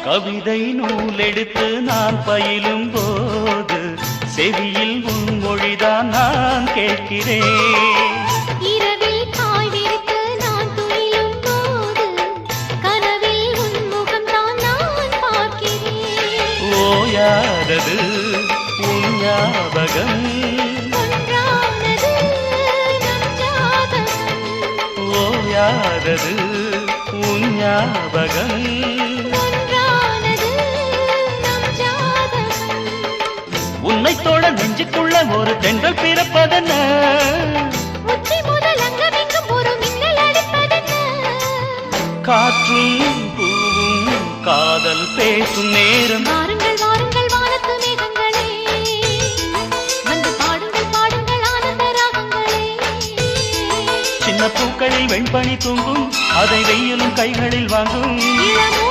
கவிதை நூலெடுத்து நான் பயிலும் போது செவியில் உன் மொழிதான் நான் கேட்கிறேன். இரவில் காய் விரித்து நான் துயிலும் போது கனவில் உன் முகம்தான் நான் பார்க்கிறேன். ஓயாதது உன் ஞாபகம், ஒன்றானது நம் ஜாதகம். ஓயாதது உன் ஞாபகம். உன்னை தோட நெஞ்சுக்குள்ள ஒரு தென்றல் பிறப்பதென்ன, உச்சி முதல் அங்கமெங்கும் ஒரு மின்னல் அடிப்பதென்ன. காற்றும் பூவும் காதல் பேசும் நேரம். வாருங்கள் வாருங்கள் வானத்து மேகங்களே, வந்து பாடுங்கள் பாடுங்கள் ஆனந்த ராகங்களே. சின்ன பூக்களில் வெண்பனி தூங்கும், அதை வெயிலும் கைகளில் வாங்கும். இளமோ